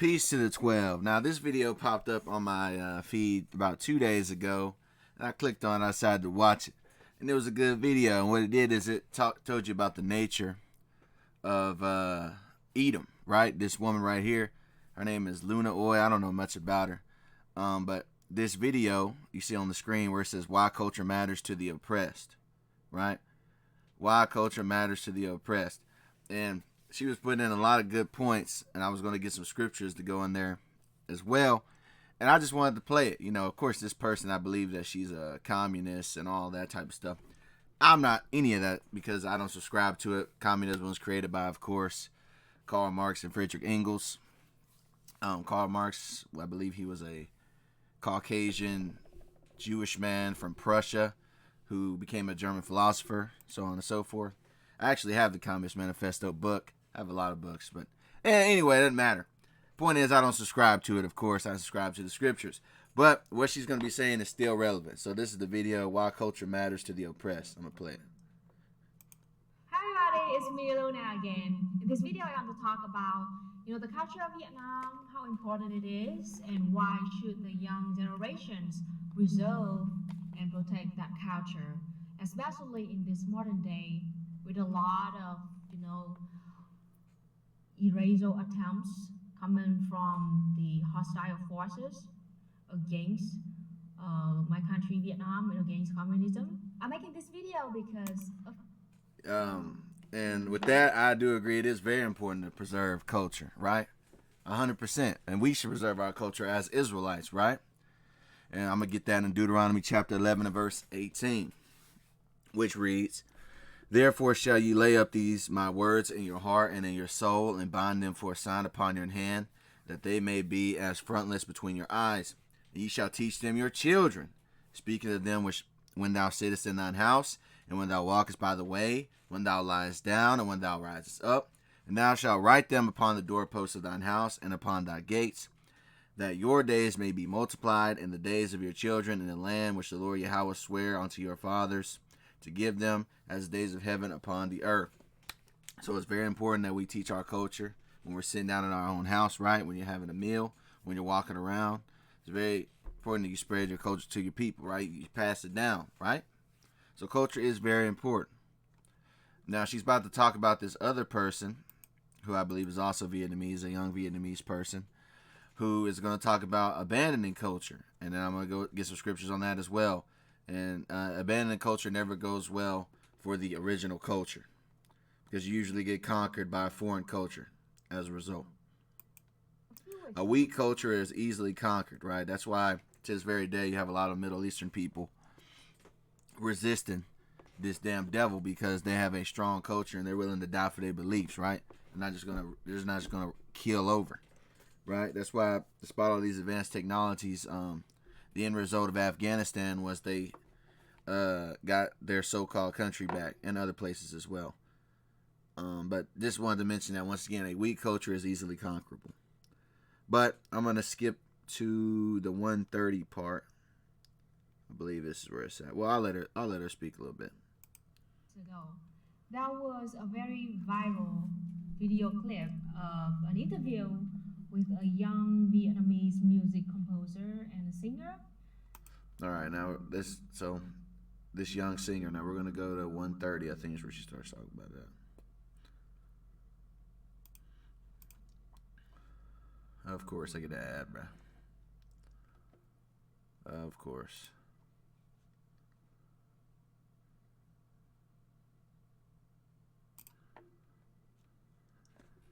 Peace to the 12. Now, this video popped up on my feed about 2 days ago, and I clicked on it. I decided to watch it, and it was a good video. And what it did is it told you about the nature of Edom, right? This woman right here, her name is Luna Oy. I don't know much about her, but this video you see on the screen where it says why culture matters to the oppressed, right? Why culture matters to the oppressed. And she was putting in a lot of good points, and I was going to get some scriptures to go in there as well. And I just wanted to play it. You know, of course, this person, I believe that she's a communist and all that type of stuff. I'm not any of that because I don't subscribe to it. Communism was created by, of course, Karl Marx and Friedrich Engels. Karl Marx, I believe he was a Caucasian Jewish man from Prussia who became a German philosopher, so on and so forth. I actually have the Communist Manifesto book. I have a lot of books, but anyway, it doesn't matter. Point is, I don't subscribe to it, of course. I subscribe to the scriptures. But what she's going to be saying is still relevant. So this is the video, Why Culture Matters to the Oppressed. I'm going to play it. Hi everybody, it's me Luna again. In this video I want to talk about the culture of Vietnam, how important it is, and why should the young generations preserve and protect that culture, especially in this modern day with a lot of erasure attempts coming from the hostile forces against my country Vietnam and against communism. I'm making this video because of And with that, I do agree it is very important to preserve culture, right? 100%. And we should preserve our culture as Israelites, right? And I'm going to get that in Deuteronomy chapter 11 and verse 18, which reads, Therefore shall ye lay up these my words in your heart and in your soul, and bind them for a sign upon your hand, that they may be as frontlets between your eyes. And ye shall teach them your children, speaking of them which when thou sittest in thine house, and when thou walkest by the way, when thou liest down, and when thou risest up. And thou shalt write them upon the doorposts of thine house, and upon thy gates, that your days may be multiplied, and the days of your children in the land which the Lord Yahweh sware unto your fathers, to give them as the days of heaven upon the earth. So it's very important that we teach our culture when we're sitting down in our own house, right? When you're having a meal, when you're walking around. It's very important that you spread your culture to your people, right? You pass it down, right? So culture is very important. Now she's about to talk about this other person, who I believe is also Vietnamese, a young Vietnamese person, who is going to talk about abandoning culture. And then I'm going to go get some scriptures on that as well. And abandoning culture never goes well for the original culture, because you usually get conquered by a foreign culture as a result. A weak culture is easily conquered, right? That's why to this very day you have a lot of Middle Eastern people resisting this damn devil, because they have a strong culture and they're willing to die for their beliefs, right? They're not just gonna kill over, right? That's why, despite all these advanced technologies, the end result of Afghanistan was they got their so-called country back, and other places as well. But just wanted to mention that once again, a weak culture is easily conquerable. But I'm gonna skip to the 130 part. I believe this is where it's at. Well, I'll let her speak a little bit. Ago, that was a very viral video clip of an interview with a young Vietnamese music composer and a singer. All right, now this young singer. Now we're gonna go to 130. I think is where she starts talking about that. Of course, I get an ad, bro. Of course.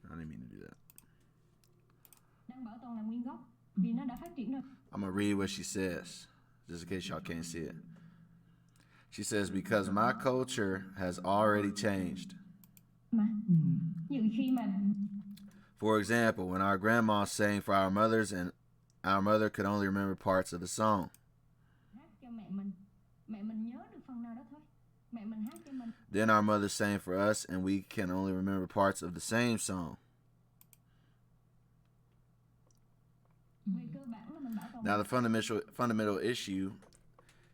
I didn't mean to do that. I'm gonna read what she says, just in case y'all can't see it. She says, because my culture has already changed. For example, when our grandma sang for our mothers and our mother could only remember parts of the song. Then our mother sang for us and we can only remember parts of the same song. Now the fundamental issue,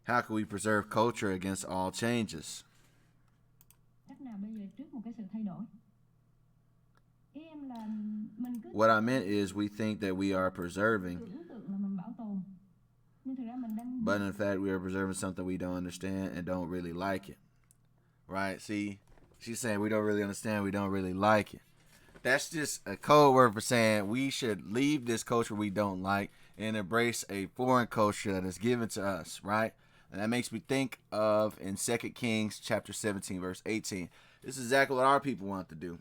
how can we preserve culture against all changes? What I meant is we think that we are preserving, but in fact we are preserving something we don't understand and don't really like it. Right? See, she's saying we don't really understand, we don't really like it. That's just a code word for saying we should leave this culture we don't like and embrace a foreign culture that is given to us, right? And that makes me think of in 2 Kings chapter 17, verse 18. This is exactly what our people want to do.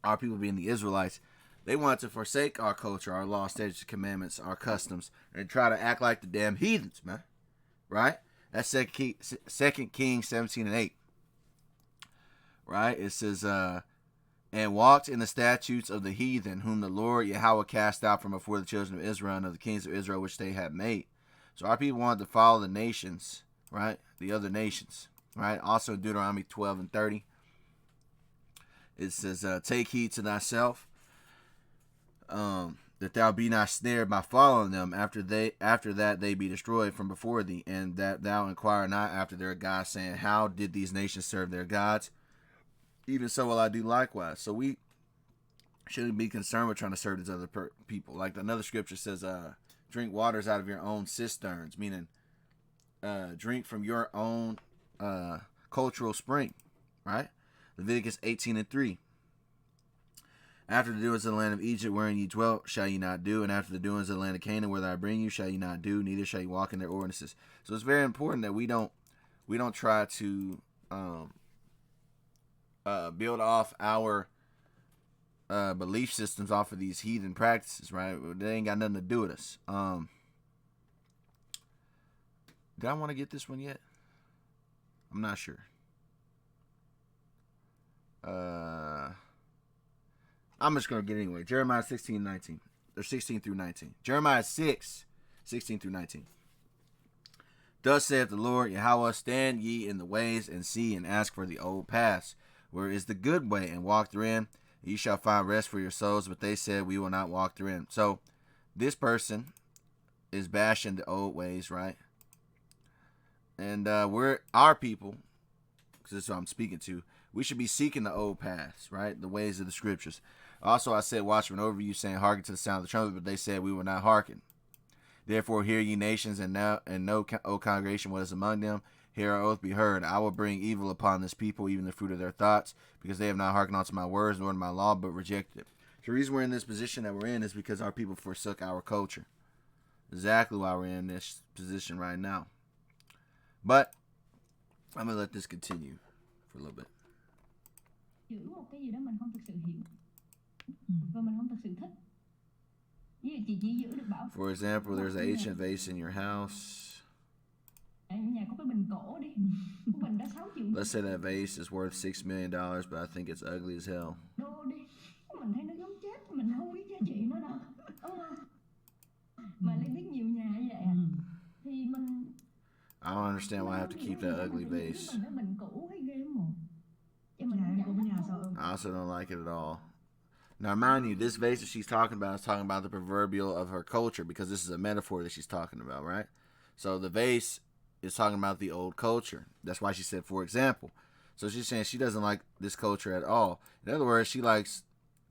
Our people being the Israelites. They want to forsake our culture, our law, statutes, commandments, our customs, and try to act like the damn heathens, man. Right? That's 2 Kings 17 and 8. Right? It says, and walked in the statutes of the heathen, whom the Lord Yahweh cast out from before the children of Israel and of the kings of Israel, which they had made. So our people wanted to follow the nations, right? The other nations, right? Also in Deuteronomy 12 and 30, it says, take heed to thyself, that thou be not snared by following them after that they be destroyed from before thee, and that thou inquire not after their gods, saying, how did these nations serve their gods? Even so will I do likewise. So we shouldn't be concerned with trying to serve these other people. Like another scripture says, drink waters out of your own cisterns, meaning drink from your own cultural spring, right? Leviticus 18 and 3. After the doings of the land of Egypt wherein ye dwelt, shall ye not do, and after the doings of the land of Canaan whither I bring you, shall ye not do, neither shall ye walk in their ordinances. So it's very important that we don't try to build off our belief systems off of these heathen practices, right? They ain't got nothing to do with us. Did I want to get this one yet? I'm not sure. I'm just going to get it anyway. Jeremiah 16:19. Or 16 through 19. Jeremiah 6:16 through 19. Thus saith the Lord Yahweh, stand ye in the ways and see and ask for the old paths, where is the good way, and walk therein. Ye shall find rest for your souls, but they said, we will not walk therein. So this person is bashing the old ways, right? And we're our people, because this is what I'm speaking to. We should be seeking the old paths, right? The ways of the scriptures. Also, I said, watchmen over you, saying, hearken to the sound of the trumpet, but they said, we will not hearken. Therefore, hear ye nations, and know, O congregation, what is among them. Hear our oath be heard. I will bring evil upon this people, even the fruit of their thoughts, because they have not hearkened unto my words, nor to my law, but rejected it. The reason we're in this position that we're in is because our people forsook our culture. Exactly why we're in this position right now. But I'm going to let this continue for a little bit. Giữ một cái gì đó mình không thực sự hiểu và mình không thực sự thích. Chỉ giữ được bảo. For example, there's an ancient vase in your house. Nhà có cái bình cổ đi. Cái bình đó 6 triệu. Let's say that vase is worth $6 million, but I think it's ugly as hell. Đô đi. Mình thấy nó giống chết, mình không biết giá trị nó đâu. Đúng không? Mà lại biết nhiều nhà như vậy. Thì mình I don't understand why I have to keep that ugly vase. I also don't like it at all. Now, mind you, this vase that she's talking about is talking about the proverbial of her culture, because this is a metaphor that she's talking about, right? So the vase is talking about the old culture. That's why she said, for example. So she's saying she doesn't like this culture at all. In other words, she likes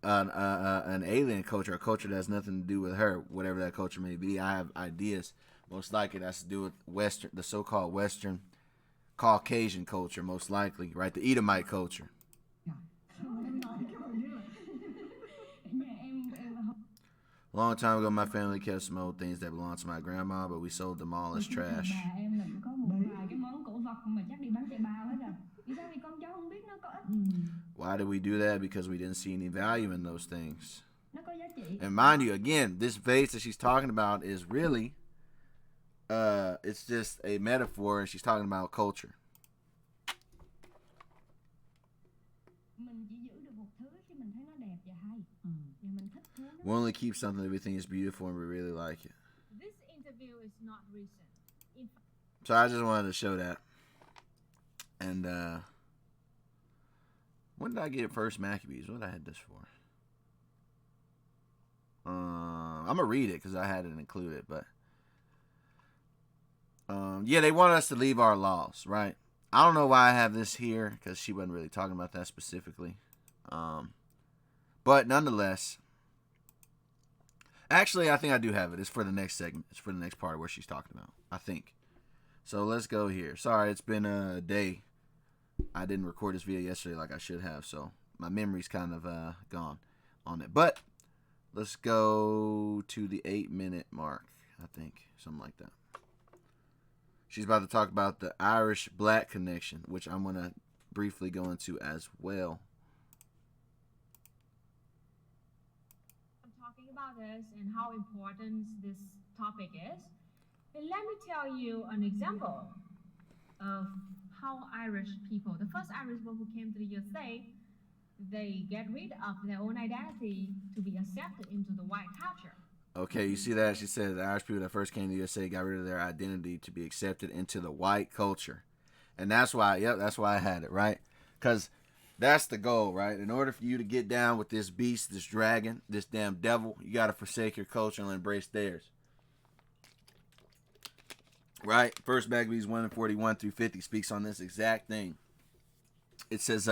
an alien culture, a culture that has nothing to do with her, whatever that culture may be. I have ideas. Most likely that's to do with Western, the so-called Western Caucasian culture, most likely, right? The Edomite culture. A long time ago, my family kept some old things that belonged to my grandma, but we sold them all as trash. Why did we do that? Because we didn't see any value in those things. And mind you, again, this vase that she's talking about is really, it's just a metaphor, and she's talking about culture. We only keep something if we think it's beautiful and we really like it. This interview is not recent. So I just wanted to show that. And when did I get First Maccabees? What did I had this for? I'm gonna read it because I had it included, but yeah, they want us to leave our laws, right? I don't know why I have this here, because she wasn't really talking about that specifically. But nonetheless, actually, I think I do have it. It's for the next segment. It's for the next part where she's talking about, I think. So let's go here. Sorry, it's been a day. I didn't record this video yesterday like I should have, so my memory's kind of gone on it. But let's go to the 8-minute mark, I think. Something like that. She's about to talk about the Irish-Black connection, which I'm going to briefly go into as well. I'm talking about this and how important this topic is. And let me tell you an example of how Irish people, the first Irish people who came to the USA, they get rid of their own identity to be accepted into the white culture. Okay, you see that? She said the Irish people that first came to the USA got rid of their identity to be accepted into the white culture. And that's why, that's why I had it, right? Because that's the goal, right? In order for you to get down with this beast, this dragon, this damn devil, you got to forsake your culture and embrace theirs. Right? First Maccabees 1:41 through 50 speaks on this exact thing. It says,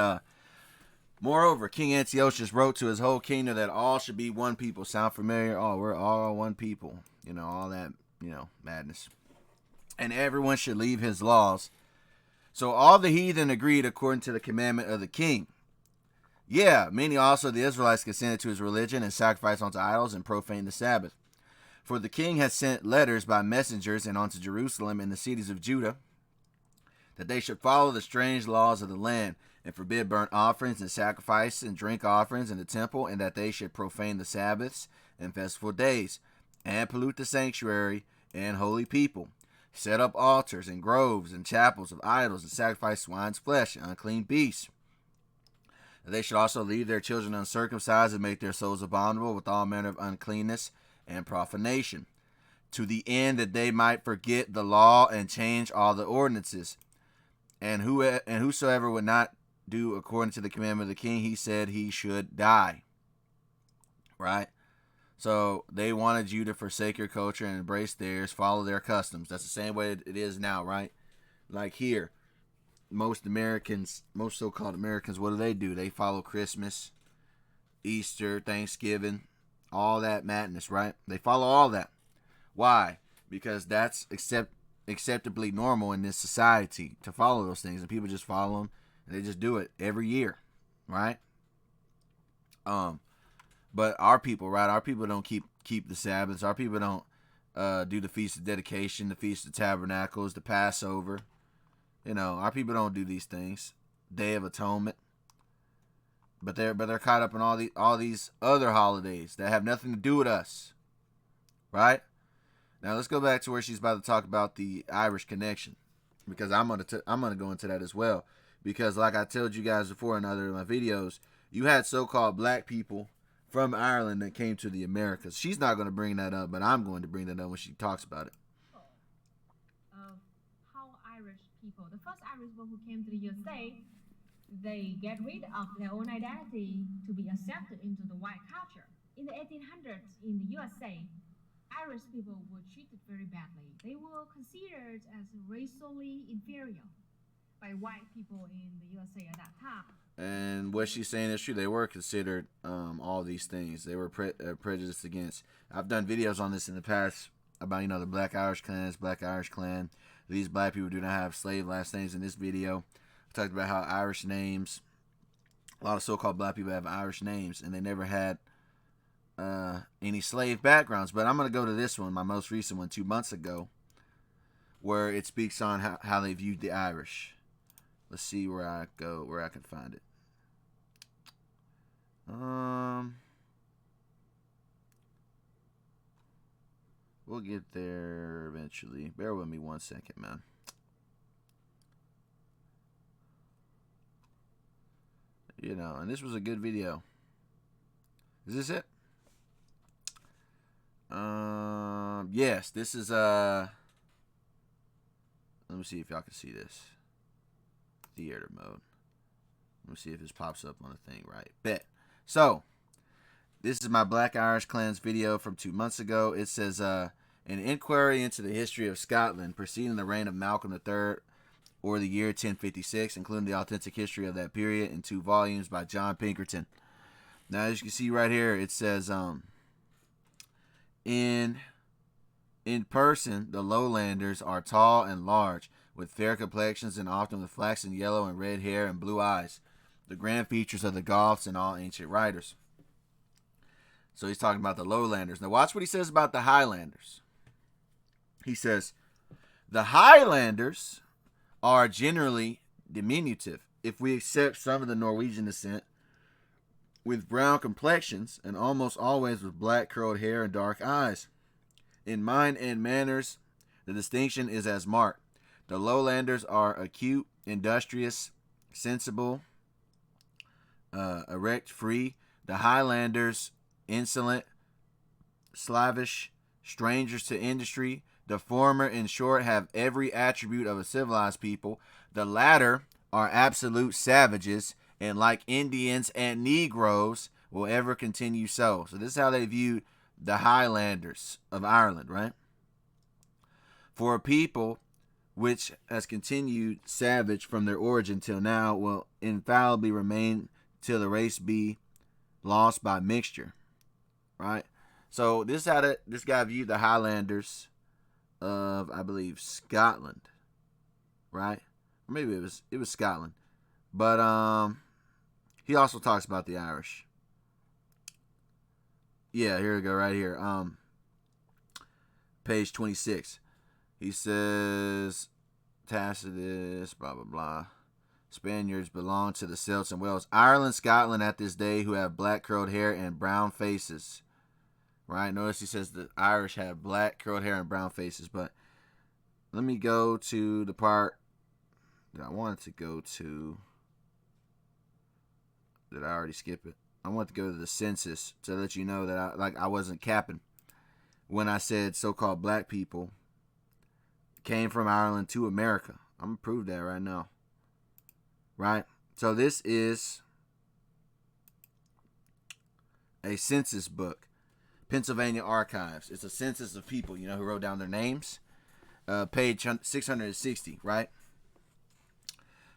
moreover, King Antiochus wrote to his whole kingdom that all should be one people. Sound familiar? Oh, we're all one people. You know, all that, madness. And everyone should leave his laws. So all the heathen agreed according to the commandment of the king. Yeah, many also of the Israelites consented to his religion and sacrificed unto idols and profaned the Sabbath. For the king had sent letters by messengers and unto Jerusalem and the cities of Judah, that they should follow the strange laws of the land, and forbid burnt offerings and sacrifices and drink offerings in the temple, and that they should profane the Sabbaths and festival days, and pollute the sanctuary and holy people, set up altars and groves and chapels of idols, and sacrifice swine's flesh and unclean beasts. That they should also leave their children uncircumcised, and make their souls abominable with all manner of uncleanness and profanation, to the end that they might forget the law and change all the ordinances. And whosoever would not do according to the commandment of the king, he said he should die. Right? So they wanted you to forsake your culture and embrace theirs, follow their customs. That's the same way it is now, right? Like here, most so-called Americans, what do? They follow Christmas, Easter, Thanksgiving, all that madness, right? They follow all that. Why? Because that's acceptably normal in this society to follow those things, and people just follow them, and they just do it every year, right? But our people, right? Our people don't keep the Sabbaths. Our people don't do the Feast of Dedication, the Feast of Tabernacles, the Passover. Our people don't do these things. Day of Atonement. But they're caught up in all these other holidays that have nothing to do with us, right? Now let's go back to where she's about to talk about the Irish connection, because I'm gonna go into that as well. Because like I told you guys before in other of my videos, you had so-called black people from Ireland that came to the Americas. She's not going to bring that up, but I'm going to bring that up when she talks about it. How Irish people, the first Irish people who came to the USA, they get rid of their own identity to be accepted into the white culture. In the 1800s in the USA, Irish people were treated very badly. They were considered as racially inferior by white people in the USA at that time. And what she's saying is true. They were considered all these things. They were prejudiced against. I've done videos on this in the past about, the Black Irish Clan. These black people do not have slave last names. In this video, I talked about how Irish names, a lot of so-called black people have Irish names, and they never had any slave backgrounds. But I'm going to go to this one, my most recent one, 2 months ago, where it speaks on how they viewed the Irish. Let's see where I can find it. We'll get there eventually. Bear with me 1 second, man. And this was a good video. Is this it? Yes, this is let me see if y'all can see this. Theater mode. Let me see if this pops up on the thing right. Bet. So, this is my Black Irish Clans video from 2 months ago. It says, an inquiry into the history of Scotland preceding the reign of Malcolm III, or the year 1056, including the authentic history of that period, in 2 volumes by John Pinkerton. Now, as you can see right here, it says in person, the lowlanders are tall and large, with fair complexions and often with flaxen yellow and red hair and blue eyes, the grand features of the Goths and all ancient writers. So he's talking about the lowlanders. Now watch what he says about the highlanders. He says, the highlanders are generally diminutive, if we accept some of the Norwegian descent, with brown complexions and almost always with black curled hair and dark eyes. In mind and manners, the distinction is as marked. The lowlanders are acute, industrious, sensible, erect, free. The highlanders, insolent, slavish, strangers to industry. The former, in short, have every attribute of a civilized people. The latter are absolute savages, and like Indians and Negroes, will ever continue so. So this is how they viewed the Highlanders of Ireland, right? For a people which has continued savage from their origin till now will infallibly remain till the race be lost by mixture, right? So this is how this guy viewed the Highlanders of, I believe, Scotland, right? Or maybe it was Scotland, but he also talks about the Irish. Yeah, here we go, right here. Page 26. He says, Tacitus, blah, blah, blah. Spaniards belong to the Celts and Wales. Ireland, Scotland at this day, who have black curled hair and brown faces. Right? Notice he says the Irish have black curled hair and brown faces. But let me go to the part that I wanted to go to. Did I already skip it? I want to go to the census to let you know that I wasn't capping when I said so-called black people came from Ireland to America. I'm going to prove that right now. Right? So this is a census book. Pennsylvania Archives. It's a census of people, who wrote down their names. Page 660, right?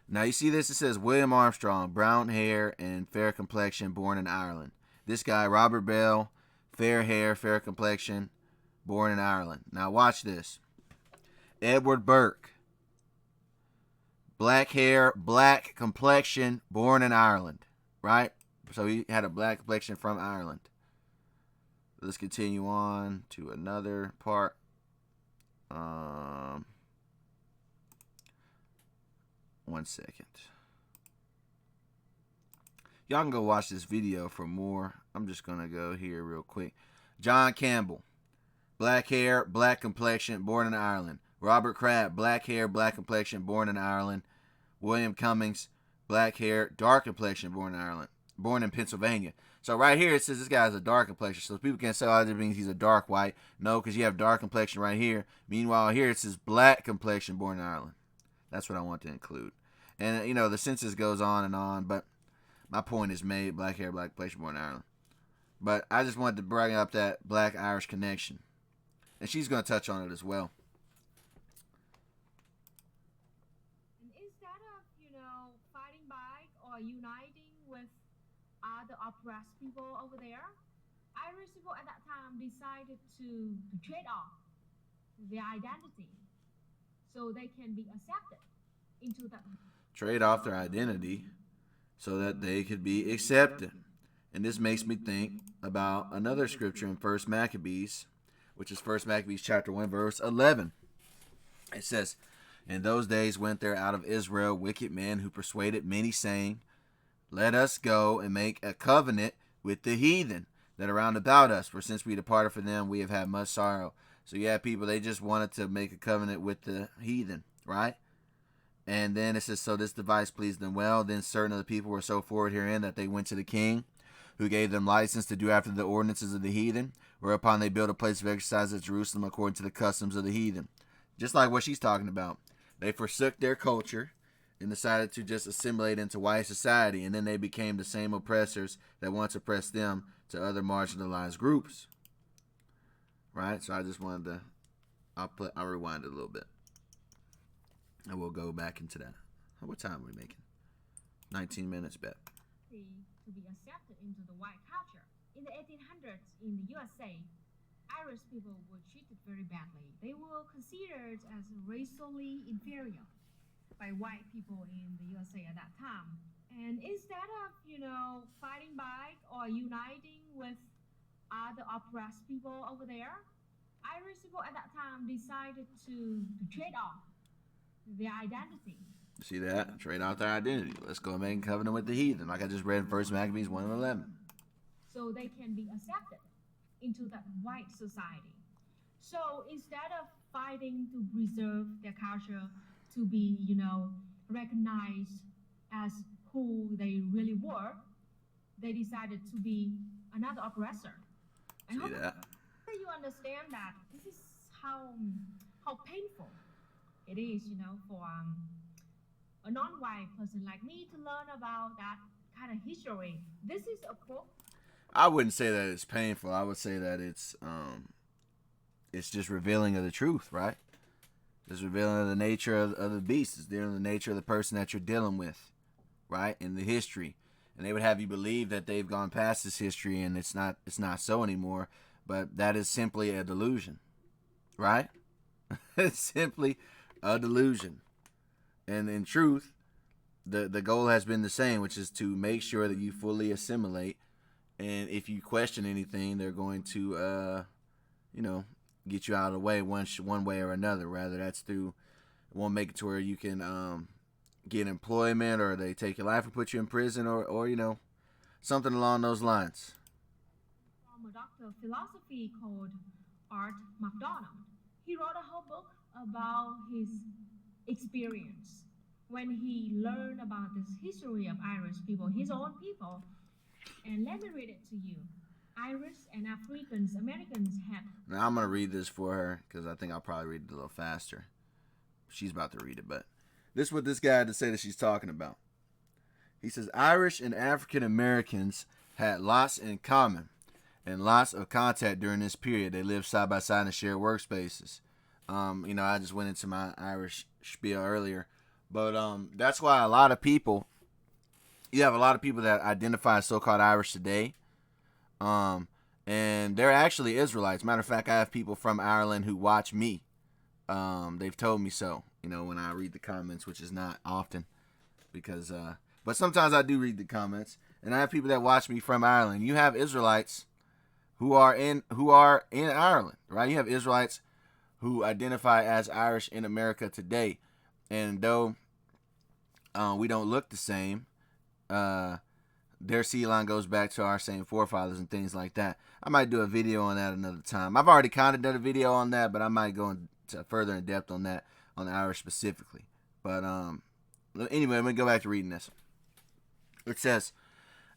Now you see this, it says William Armstrong, brown hair and fair complexion, born in Ireland. This guy, Robert Bell, fair hair, fair complexion, born in Ireland. Now watch this. Edward Burke, black hair, black complexion, born in Ireland, right? So he had a black complexion from Ireland. Let's continue on to another part. One second. Y'all can go watch this video for more. I'm just going to go here real quick. John Campbell, black hair, black complexion, born in Ireland. Robert Crabb, black hair, black complexion, born in Ireland. William Cummings, black hair, dark complexion, born in Ireland. Born in Pennsylvania. So right here it says this guy has a dark complexion. So people can't say, oh, that means he's a dark white. No, because you have dark complexion right here. Meanwhile, here it says black complexion, born in Ireland. That's what I want to include. And, the census goes on, but my point is made. Black hair, black complexion, born in Ireland. But I just wanted to bring up that black-Irish connection. And she's going to touch on it as well. And instead of, fighting back or uniting with other oppressed people over there, Irish people at that time decided to trade off their identity so they can be accepted into the... Trade off their identity so that they could be accepted. And this makes me think about another scripture in 1 Maccabees, which is 1 Maccabees chapter 1, verse 11. It says, in those days went there out of Israel wicked men who persuaded many, saying, let us go and make a covenant with the heathen that are round about us. For since we departed from them, we have had much sorrow. So you have people, they just wanted to make a covenant with the heathen, right? And then it says, so this device pleased them well. Then certain of the people were so forward herein that they went to the king, who gave them license to do after the ordinances of the heathen, whereupon they built a place of exercise at Jerusalem according to the customs of the heathen. Just like what she's talking about. They forsook their culture and decided to just assimilate into white society, and then they became the same oppressors that once oppressed them to other marginalized groups. Right? So I just wanted to, I'll rewind it a little bit. And we'll go back into that. What time are we making? 19 minutes, bet. to be accepted into the white culture. In the 1800s in the USA, Irish people were treated very badly. They were considered as racially inferior by white people in the USA at that time. And instead of, fighting back or uniting with other oppressed people over there, Irish people at that time decided to trade off their identity. See that? Trade out their identity. Let's go make a covenant with the heathen, like I just read in 1 Maccabees 1 and 11. So they can be accepted into that white society. So instead of fighting to preserve their culture, to be, recognized as who they really were, they decided to be another oppressor. And See that? You understand that this is how painful it is, for a non-white person like me to learn about that kind of history. This is a quote. I wouldn't say that it's painful. I would say that it's just revealing of the truth, right? It's revealing of the nature of the beast. It's dealing with the nature of the person that you're dealing with, right? In the history. And they would have you believe that they've gone past this history and it's not so anymore. But that is simply a delusion, right? It's simply a delusion. And in truth, the goal has been the same, which is to make sure that you fully assimilate. And if you question anything, they're going to, get you out of the way one way or another. Rather, that's through, won't make it to where you can get employment, or they take your life and put you in prison, or something along those lines. From a doctor of philosophy called Art MacDonald. He wrote a whole book about his experience when he learned about this history of Irish people, his own people. And let me read it to you. Irish and Africans, Americans had... Now I'm going to read this for her because I think I'll probably read it a little faster. She's about to read it, but this is what this guy had to say that she's talking about. He says, Irish and African Americans had lots in common and lots of contact during this period. They lived side by side and shared workspaces. I just went into my Irish spiel earlier, but that's why you have a lot of people that identify as so-called Irish today, and they're actually Israelites. Matter of fact, I have people from Ireland who watch me. They've told me so, when I read the comments, which is not often, because but sometimes I do read the comments, and I have people that watch me from Ireland. You have Israelites who are in Ireland, right? You have Israelites who identify as Irish in America today, and though we don't look the same, their seed line goes back to our same forefathers and things like that. I might do a video on that another time. I've already kind of done a video on that, but I might go into further in depth on that, on the Irish specifically. But anyway, let me go back to reading this. It says,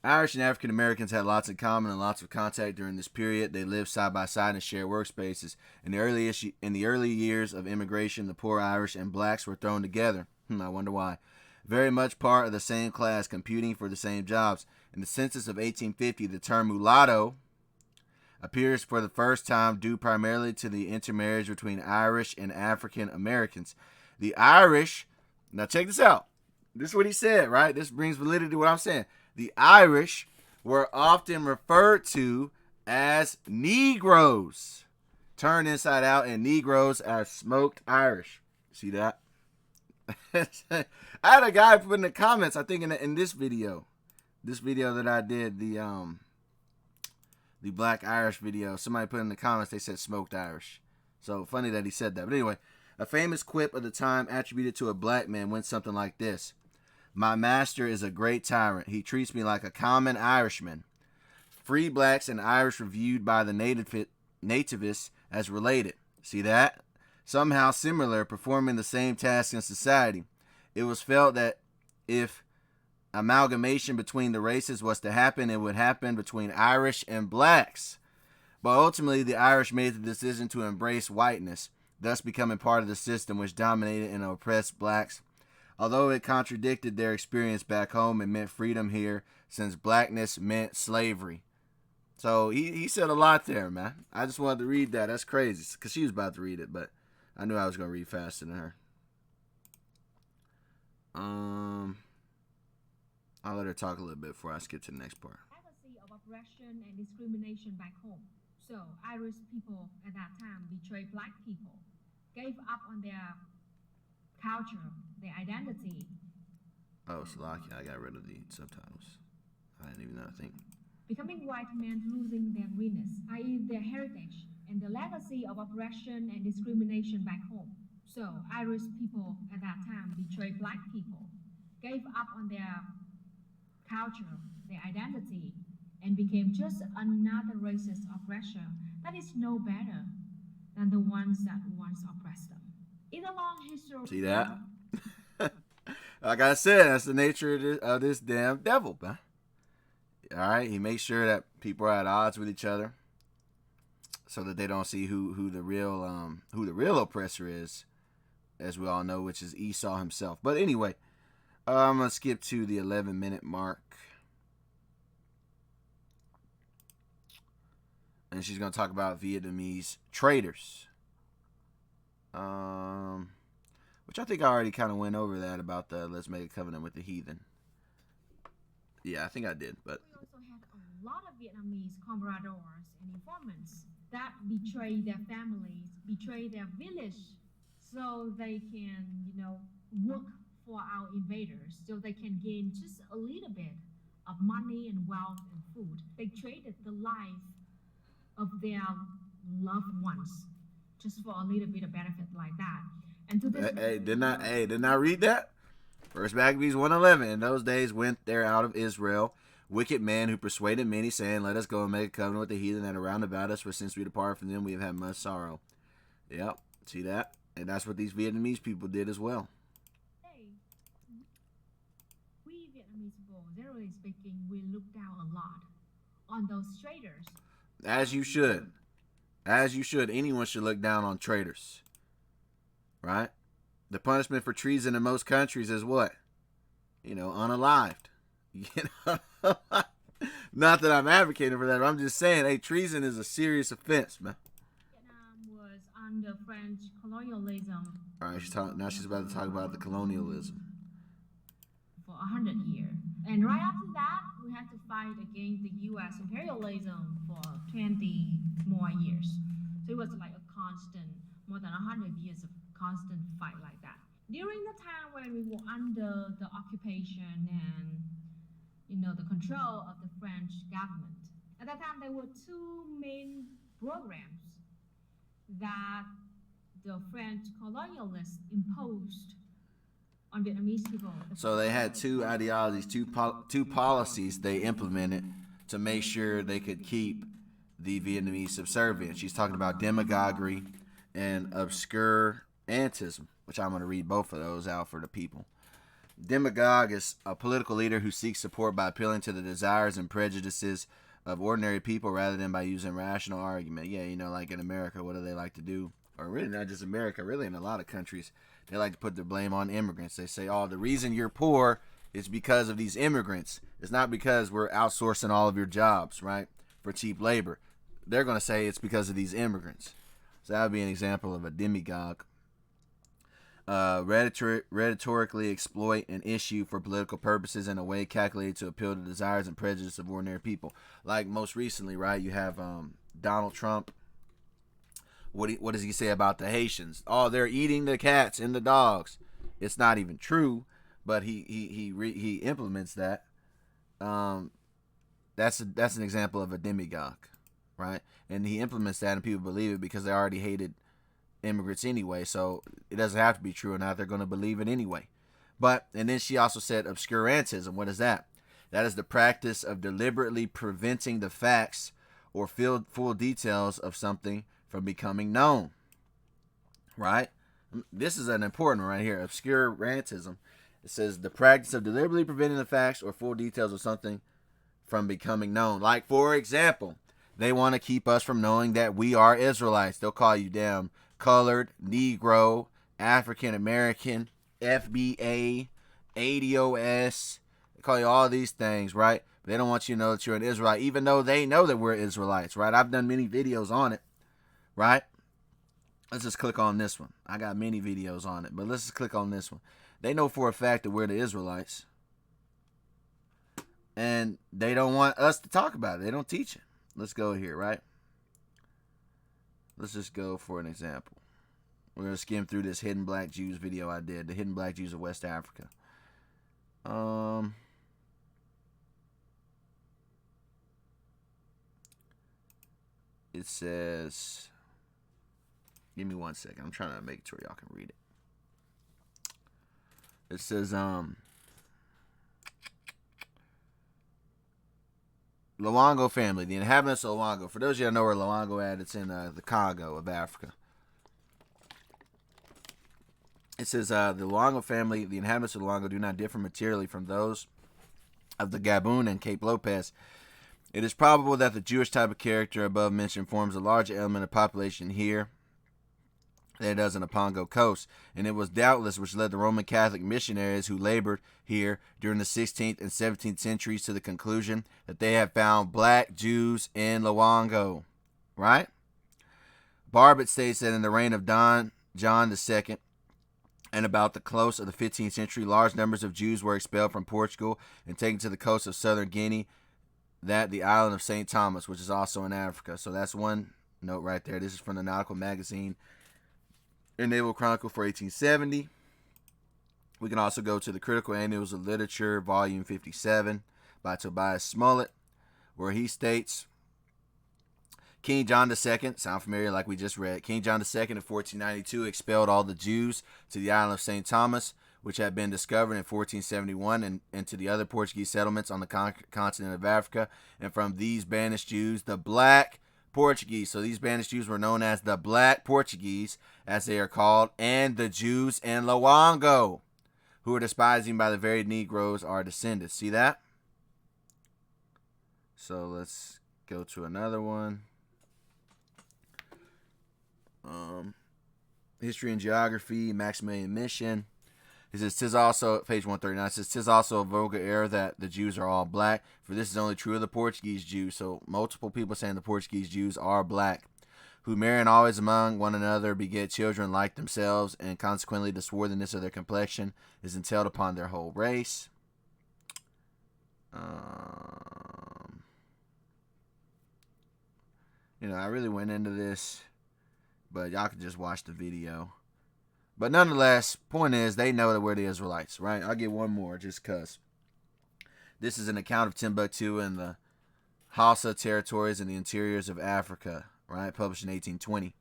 Irish and African Americans had lots in common and lots of contact during this period. They lived side by side and shared workspaces. In the early years of immigration, the poor Irish and blacks were thrown together. I wonder why. Very much part of the same class, competing for the same jobs. In the census of 1850, the term mulatto appears for the first time, due primarily to the intermarriage between Irish and African Americans. The Irish, now check this out. This is what he said, right? This brings validity to what I'm saying. The Irish were often referred to as Negroes. Turned inside out, and Negroes as smoked Irish. See that? I had a guy put in the comments, I think in this video that I did, the Black Irish video, somebody put in the comments, they said smoked Irish. So funny that he said that. But anyway, a famous quip of the time attributed to a black man went something like this. My master is a great tyrant. He treats me like a common Irishman. Free blacks and Irish were viewed by the nativists as related. See that? Somehow similar, performing the same task in society. It was felt that if amalgamation between the races was to happen, it would happen between Irish and blacks. But ultimately, the Irish made the decision to embrace whiteness, thus becoming part of the system which dominated and oppressed blacks. Although it contradicted their experience back home, it meant freedom here, since blackness meant slavery. So he said a lot there, man. I just wanted to read that. That's crazy, because she was about to read it, but I knew I was going to read faster than her. I'll let her talk a little bit before I skip to the next part. Legacy of oppression and discrimination back home. So Irish people at that time betrayed black people, gave up on their culture, their identity. Oh, Slovakia, I got rid of the subtitles. I didn't even know, I think. Becoming white meant losing their greenness, i.e. their heritage, and the legacy of oppression and discrimination back home. So Irish people at that time betrayed black people, gave up on their culture, their identity, and became just another racist oppressor that is no better than the ones that once oppressed them. In a long history. See that? Like I said, that's the nature of this damn devil, man. All right, he makes sure that people are at odds with each other, so that they don't see who the real oppressor is, as we all know, which is Esau himself. But anyway, I'm gonna skip to the 11-minute mark, and she's gonna talk about Vietnamese traders, which I think I already kind of went over that about the let's make a covenant with the heathen. Yeah, I think I did, but we also had a lot of Vietnamese compradors and informants that betray their families, betray their village, so they can, work for our invaders, so they can gain just a little bit of money and wealth and food. They traded the life of their loved ones just for a little bit of benefit like that. And to this didn't I read that? First Maccabees 1:11. In those days went there out of Israel wicked men who persuaded many, saying, let us go and make a covenant with the heathen that are round about us, for since we depart from them, we have had much sorrow. Yep, see that? And that's what these Vietnamese people did as well. Hey, we Vietnamese people, generally speaking, we look down a lot on those traders. As you should. As you should. Anyone should look down on traitors. Right? The punishment for treason in most countries is what? Unalived. Not that I'm advocating for that, but I'm just saying, hey, treason is a serious offense, man. Vietnam was under French colonialism. All right, she's about to talk about the colonialism. For 100 years. And right after that, we had to fight against the U.S. imperialism for 20 more years. So it was like a constant, more than 100 years of constant fight like that. During the time when we were under the occupation and, the control of the French government, at that time there were two main programs that the French colonialists imposed on Vietnamese people. So they had two ideologies, two policies they implemented to make sure they could keep the Vietnamese subservient. She's talking about demagoguery and obscurantism, which I'm going to read both of those out for the people. Demagogue is a political leader who seeks support by appealing to the desires and prejudices of ordinary people rather than by using rational argument. Yeah, like in America, what do they like to do? Or really not just America, really in a lot of countries, they like to put the blame on immigrants. They say, oh, the reason you're poor is because of these immigrants. It's not because we're outsourcing all of your jobs, right, for cheap labor. They're going to say it's because of these immigrants. So that would be an example of a demagogue. Rhetorically exploit an issue for political purposes in a way calculated to appeal to the desires and prejudices of ordinary people. Like most recently, right, you have Donald Trump. What does he say about the Haitians? Oh, they're eating the cats and the dogs. It's not even true, but he implements that. That's an example of a demagogue, right? And he implements that, and people believe it because they already hated immigrants anyway. So it doesn't have to be true or not. They're going to believe it anyway. And then she also said obscurantism. What is that? That is the practice of deliberately preventing the facts or full details of something from becoming known, right? This is an important one right here. Obscurantism. It says the practice of deliberately preventing the facts or full details of something from becoming known. Like, for example, they want to keep us from knowing that we are Israelites. They'll call you damn colored, Negro, African American, FBA, ADOS. They call you all these things, right? But they don't want you to know that you're an Israelite, even though they know that we're Israelites, right? I've done many videos on it, right? Let's just click on this one. I got many videos on it, but let's just click on this one. They know for a fact that we're the Israelites. And they don't want us to talk about it. They don't teach it. Let's go here, right? Let's just go for an example. We're going to skim through this Hidden Black Jews video I did. The Hidden Black Jews of West Africa. It says... Give me 1 second. I'm trying to make sure y'all can read it. It says, Luango family, the inhabitants of Luango. For those of you that know where Luango at, it's in the Congo of Africa. It says, the Luango family, the inhabitants of Luango do not differ materially from those of the Gaboon and Cape Lopez. It is probable that the Jewish type of character above mentioned forms a larger element of population here than it does in the Pongo coast, and it was doubtless which led the Roman Catholic missionaries who labored here during the 16th and 17th centuries to the conclusion that they had found black Jews in Luango. Right? Barbet states that in the reign of John II and about the close of the 15th century, large numbers of Jews were expelled from Portugal and taken to the coast of southern Guinea, that the island of St. Thomas, which is also in Africa. So that's one note right there. This is from the Nautical Magazine and Naval Chronicle for 1870. We can also go to the Critical Annals of Literature, Volume 57, by Tobias Smollett, where he states, King John II, sound familiar like we just read, King John II in 1492 expelled all the Jews to the island of St. Thomas, which had been discovered in 1471, and to the other Portuguese settlements on the continent of Africa. And from these banished Jews, the black Portuguese, so these banished Jews were known as the black Portuguese, as they are called, and the Jews in Luango, who are despising by the very Negroes, are descendants. See that? So let's go to another one. History and Geography, Maximilian Mission. It says, "'Tis also," page 139, it says, "'Tis also a vulgar error that the Jews are all black, for this is only true of the Portuguese Jews." So multiple people saying the Portuguese Jews are black, "who marrying always among one another beget children like themselves, and consequently the swarthiness of their complexion is entailed upon their whole race." I really went into this, but y'all can just watch the video. But nonetheless, point is, they know that we're the Israelites, right? I'll get one more just because. This is an account of Timbuktu and the Hausa territories in the interiors of Africa, right? Published in 1820.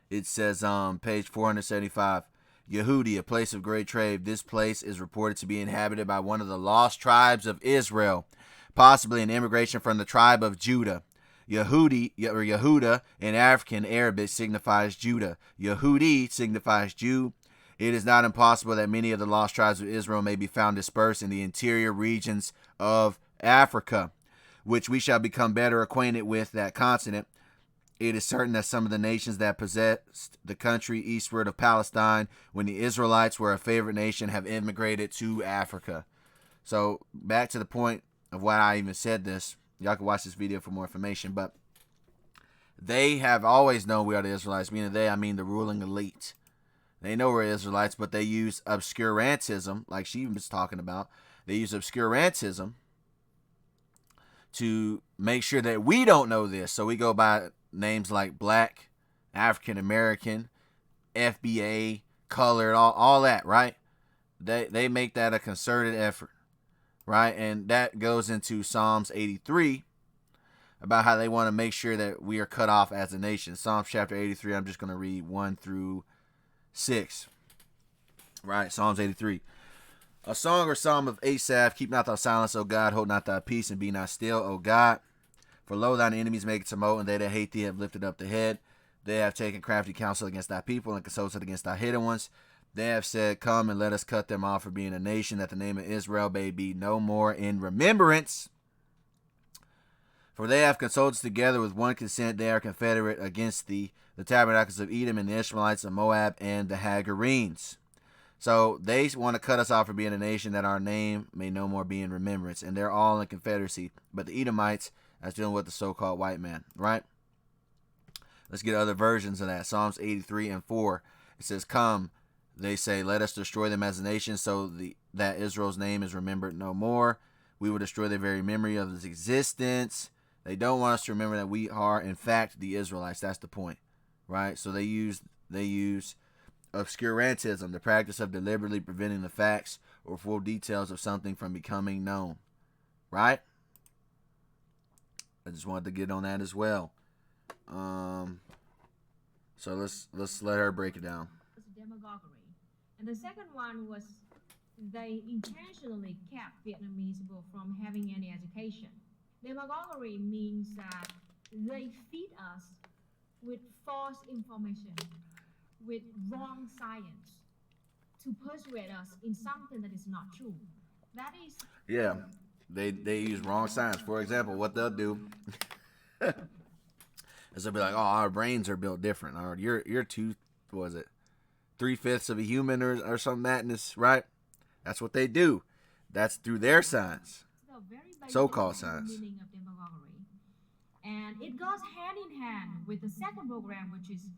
It says, page 475, Yehudi, a place of great trade. This place is reported to be inhabited by one of the lost tribes of Israel, possibly an immigration from the tribe of Judah. Yehudi, or Yehuda, in African Arabic signifies Judah. Yehudi signifies Jew. It is not impossible that many of the lost tribes of Israel may be found dispersed in the interior regions of Africa, which we shall become better acquainted with that continent. It is certain that some of the nations that possessed the country eastward of Palestine, when the Israelites were a favorite nation, have immigrated to Africa. So back to the point of why I even said this. Y'all can watch this video for more information, but they have always known we are the Israelites. Meaning they, I mean the ruling elite. They know we're Israelites, but they use obscurantism, like she was talking about. They use obscurantism to make sure that we don't know this. So we go by names like Black, African American, FBA, colored, all that, right? They make that a concerted effort. Right, and that goes into Psalms 83 about how they want to make sure that we are cut off as a nation. Psalms chapter 83, I'm just going to read 1 through 6. Right, Psalms 83. A song or psalm of Asaph, keep not thy silence, O God, hold not thy peace, and be not still, O God. For lo, thine enemies make tumult, and they that hate thee have lifted up the head. They have taken crafty counsel against thy people, and consulted against thy hidden ones. They have said, come and let us cut them off for being a nation, that the name of Israel may be no more in remembrance. For they have consulted together with one consent. They are confederate against the tabernacles of Edom and the Ishmaelites of Moab and the Hagarenes. So they want to cut us off for being a nation, that our name may no more be in remembrance. And they're all in confederacy. But the Edomites, that's dealing with the so-called white man, right? Let's get other versions of that. Psalms 83 and 4. It says, come. They say, let us destroy them as a nation, so that Israel's name is remembered no more. We will destroy the very memory of his existence. They don't want us to remember that we are, in fact, the Israelites. That's the point, right? So they use obscurantism, the practice of deliberately preventing the facts or full details of something from becoming known, right? I just wanted to get on that as well. So let's let her break it down. Demagoguery. And the second one was they intentionally kept Vietnamese people from having any education. Demagoguery means that they feed us with false information, with wrong science, to persuade us in something that is not true. That is... Yeah, they use wrong science. For example, what they'll do is they'll be like, "Oh, our brains are built different. Or you're two, what was it, 3/5 of a human or some madness, right?" That's what they do. That's through their science, so-called science. Meaning of demagoguery, and it goes hand in hand with the second program, which is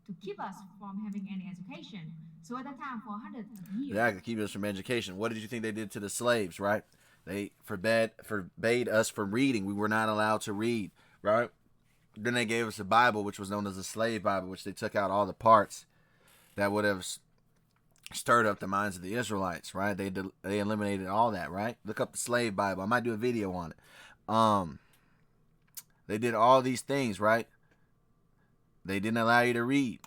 to keep us from having any education. So at that time, for hundreds of years, Yeah, I could keep us from education. What did you think they did to the slaves, right? They forbade us from reading. We were not allowed to read, right? Then they gave us a Bible, which was known as the slave Bible, which they took out all the parts that would have stirred up the minds of the Israelites, right? They eliminated all that, right? Look up the slave Bible. I might do a video on it. They did all these things, right? They didn't allow you to read.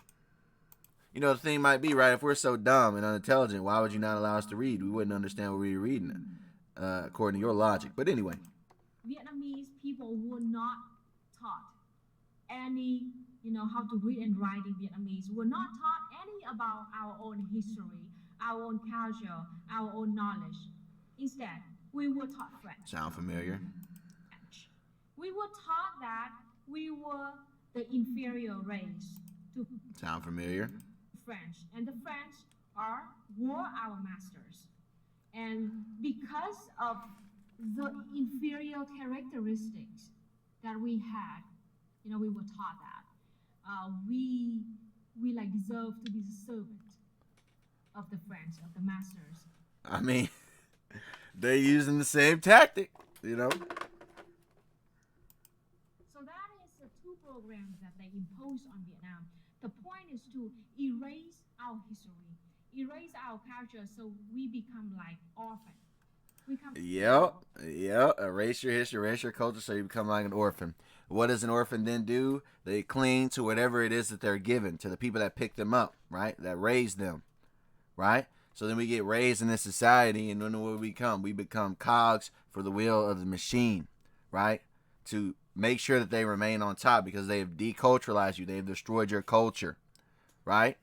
You know, the thing might be, right, if we're so dumb and unintelligent, why would you not allow us to read? We wouldn't understand what we were reading, according to your logic. But anyway. Vietnamese people were not taught any, how to read and write in Vietnamese. We're not taught any about our own history, our own culture, our own knowledge. Instead, we were taught French. Sound familiar? French. We were taught that we were the inferior race to Sound familiar? French. And the French were our masters. And because of the inferior characteristics that we had, we were taught that we deserve to be the servant of the French, of the masters. I mean, they're using the same tactic, So that is the two programs that they imposed on Vietnam. The point is to erase our history, erase our culture, so we become like orphans. Yep. Erase your history, erase your culture, so you become like an orphan. What does an orphan then do? They cling to whatever it is that they're given, to the people that picked them up, right? That raised them, right? So then we get raised in this society, and then what we become? We become cogs for the wheel of the machine, right? To make sure that they remain on top, because they have deculturalized you. They have destroyed your culture, right?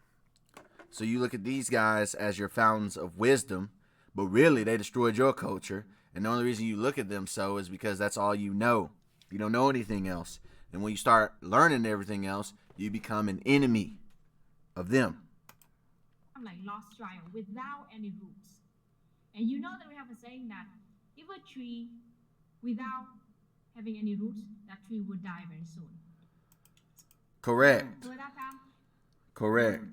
So you look at these guys as your fountains of wisdom, but really they destroyed your culture. And the only reason you look at them so is because that's all you know. You don't know anything else. And when you start learning everything else, you become an enemy of them. I'm like lost child without any roots. And you know that we have a saying that if a tree without having any roots, that tree would die very soon. Correct. So at that time, Correct.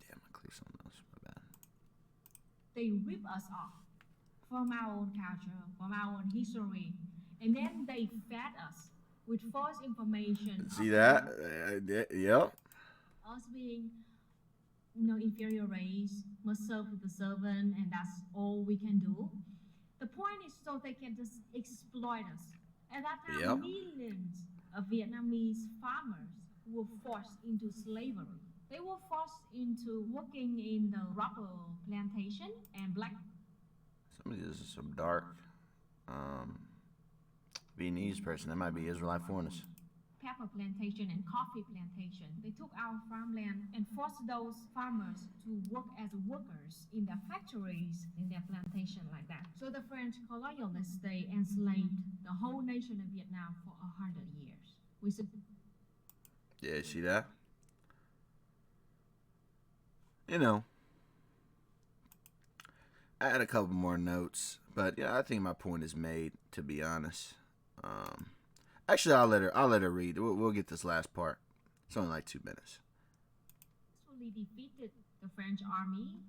Damn, I clicked something else. My bad. They rip us off from our own culture, from our own history, and then they fed us with false information. See that? Yep. Us being, inferior race, must serve the servant, and that's all we can do. The point is so they can just exploit us. At that time, millions of Vietnamese farmers were forced into slavery. They were forced into working in the rubber plantation and black. Some of these are some dark Vietnamese person. That might be Israelite foreigners. Pepper plantation and coffee plantation. They took our farmland and forced those farmers to work as workers in their factories, in their plantation like that. So the French colonialists, they enslaved the whole nation of Vietnam for 100 years. Yeah, see that? I had a couple more notes, but yeah, I think my point is made, to be honest. Actually, I'll let her read. We'll get this last part. It's only like 2 minutes. Successfully defeated the French army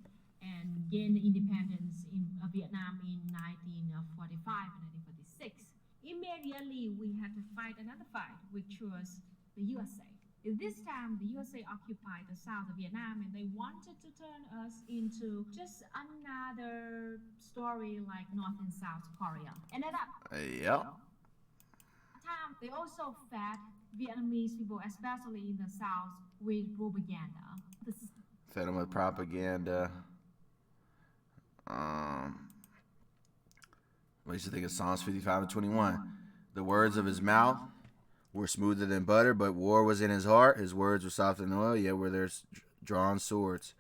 and gained independence in Vietnam in 1945 and 1946. Immediately, we had to fight another fight, which was the USA. This time, the USA occupied the south of Vietnam and they wanted to turn us into just another story like North and South Korea. And at that Yep. time, they also fed Vietnamese people, especially in the south, with propaganda. Fed them with propaganda. What do you think of Psalms 55 and 21? The words of his mouth were smoother than butter, but war was in his heart. His words were softer than oil, yet were there's drawn swords.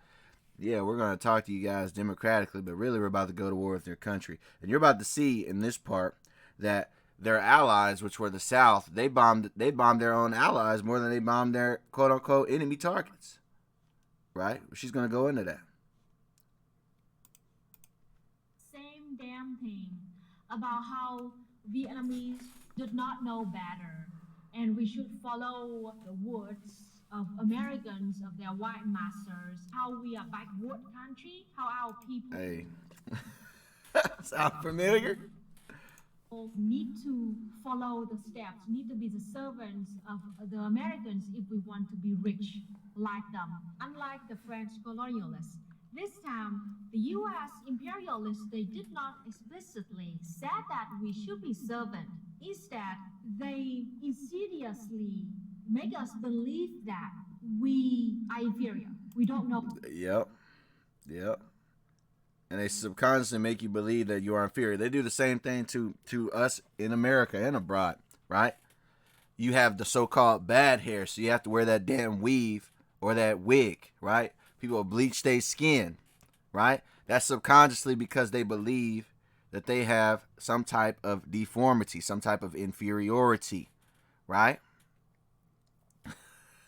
Yeah, we're going to talk to you guys democratically, but really we're about to go to war with their country. And you're about to see in this part that their allies, which were the South, they bombed their own allies more than they bombed their quote-unquote enemy targets. Right? She's going to go into that. Same damn thing about how Vietnamese did not know better and we should follow the words of Americans, of their white masters, how we are backward country, how our people Hey. Sound familiar? need to follow the steps, need to be the servants of the Americans if we want to be rich like them. Unlike the French colonialists, this time the U.S. imperialists, they did not explicitly say that we should be servant. Instead, they insidiously make us believe that we are inferior. We don't know. Yep. And they subconsciously make you believe that you are inferior. They do the same thing to us in America and abroad, right? You have the so-called bad hair, so you have to wear that damn weave or that wig, right? People bleach their skin, right? That's subconsciously because they believe that they have some type of deformity, some type of inferiority, right?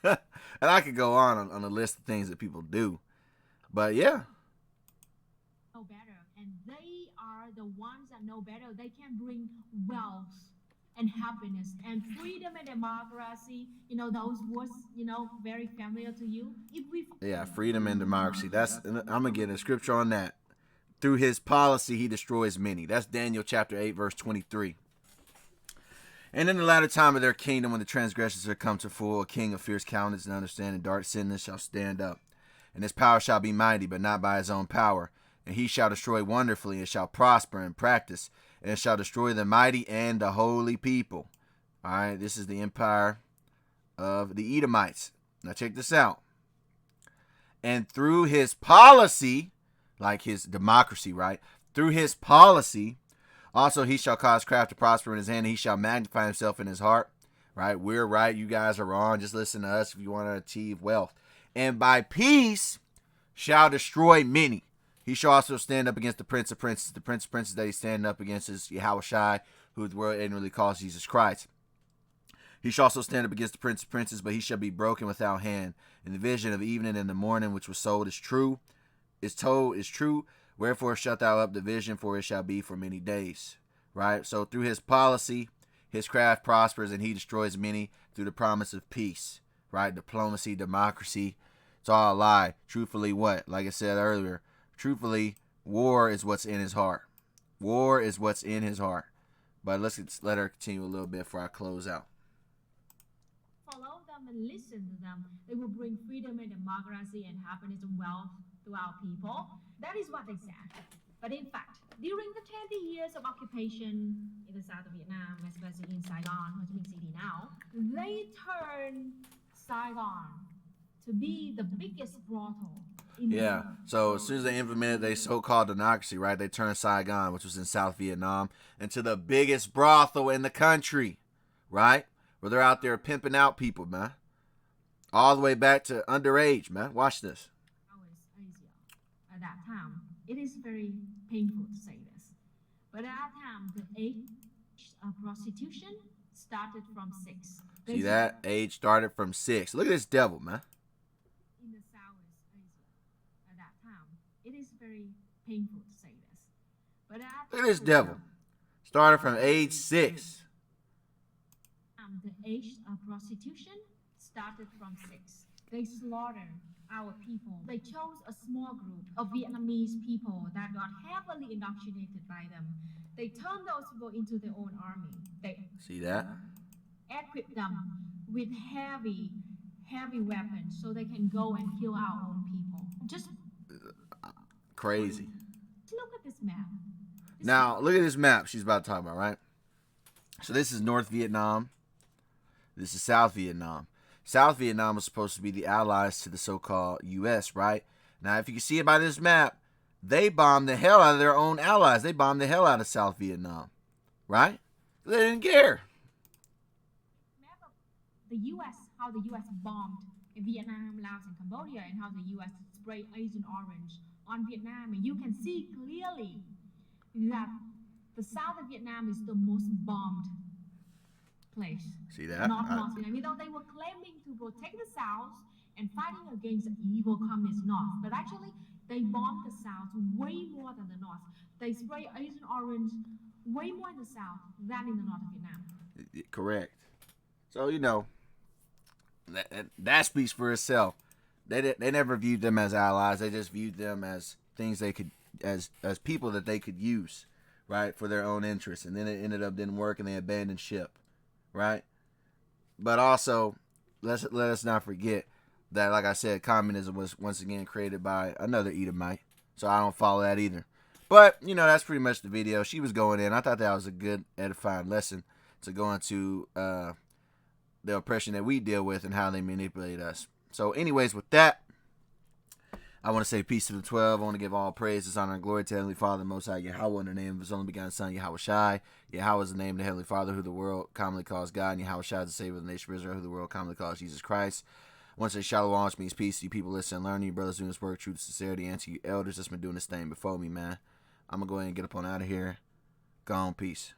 And I could go on a list of things that people do. But yeah. Know better, and they are the ones that know better. They can bring wealth and happiness and freedom and democracy. You know, those words, very familiar to you. Yeah, freedom and democracy. I'm gonna get a scripture on that. Through his policy, he destroys many. That's Daniel chapter 8, verse 23. And in the latter time of their kingdom, when the transgressors are come to full, a king of fierce countenance and understanding, dark sinners shall stand up. And his power shall be mighty, but not by his own power. And he shall destroy wonderfully, and shall prosper and practice, and shall destroy the mighty and the holy people. All right, this is the empire of the Edomites. Now check this out. And through his policy, like his democracy, right? Through his policy, also he shall cause craft to prosper in his hand, and he shall magnify himself in his heart. Right? We're right, you guys are wrong. Just listen to us if you want to achieve wealth. And by peace shall destroy many. He shall also stand up against the prince of princes. The prince of princes that he's standing up against is Yahushai, who the world inwardly calls Jesus Christ. He shall also stand up against the prince of princes, but he shall be broken without hand. And the vision of evening and the morning which was sold is true, is told is true. Wherefore shut thou up the vision, for it shall be for many days. Right? So through his policy, his craft prospers, and he destroys many through the promise of peace. Right? Diplomacy, democracy, it's all a lie. Truthfully, what? Like I said earlier, truthfully, war is what's in his heart. War is what's in his heart. But let's let her continue a little bit before I close out. Follow them and listen to them. They will bring freedom and democracy and happiness and wealth to our people. That is what they said. But in fact, during the 20 years of occupation in the south of Vietnam, especially in Saigon, Ho Chi Minh City now, they turned Saigon to be the biggest brothel. Yeah, so as soon as they implemented their so-called democracy, right, they turned Saigon, which was in South Vietnam, into the biggest brothel in the country, right? Where they're out there pimping out people, man. All the way back to underage, man. Watch this. At that time, it is very painful to say this, but at that time, the age of prostitution started from 6. See that? Age started from 6. Look at this devil, man. In the Southeast Asia, at that time, it is very painful to say this, but look at this devil. Started from age 6. The age of prostitution started from 6. They slaughtered our people. They chose a small group of Vietnamese people that got heavily indoctrinated by them. They turned those people into their own army. They See that? equipped them with heavy weapons so they can go and kill our own people. Just Crazy. look at this map. Now, look at this map she's about to talk about, right? So this is North Vietnam. This is South Vietnam. South Vietnam was supposed to be the allies to the so-called U.S., right? Now, if you can see it by this map, they bombed the hell out of their own allies. They bombed the hell out of South Vietnam, right? They didn't care. Map of the U.S., how the U.S. bombed Vietnam, Laos, and Cambodia, and how the U.S. sprayed Agent Orange on Vietnam. And you can see clearly that the south of Vietnam is the most bombed place. See that? Not North Vietnam. You know, they were claiming to protect the South and fighting against the evil communist North. But actually, they bombed the South way more than the North. They sprayed Agent Orange way more in the South than in the North of Vietnam. Correct. So, you know, that speaks for itself. They never viewed them as allies. They just viewed them as things they could, as people that they could use, right, for their own interests. And then it ended up didn't work, and they abandoned ship, right? But also, let us not forget that, like I said, communism was once again created by another Edomite. So I don't follow that either. But, you know, that's pretty much the video. She was going in. I thought that was a good, edifying lesson to go into the oppression that we deal with and how they manipulate us. So anyways, with that, I want to say peace to the 12. I want to give all praise, honor, and glory to Heavenly Father, Most High Yahweh, in the name of His only begotten Son, Yahweh Shai. Yahweh is the name of the Heavenly Father, who the world commonly calls God, and Yahweh Shai is the Savior of the nation of Israel, who the world commonly calls Jesus Christ. I want to say Shalom, which means peace to you people listening and learning, you brothers doing this work, truth, sincerity, and to you elders that's been doing this thing before me, man. I'm going to go ahead and get up on out of here. Go on, peace.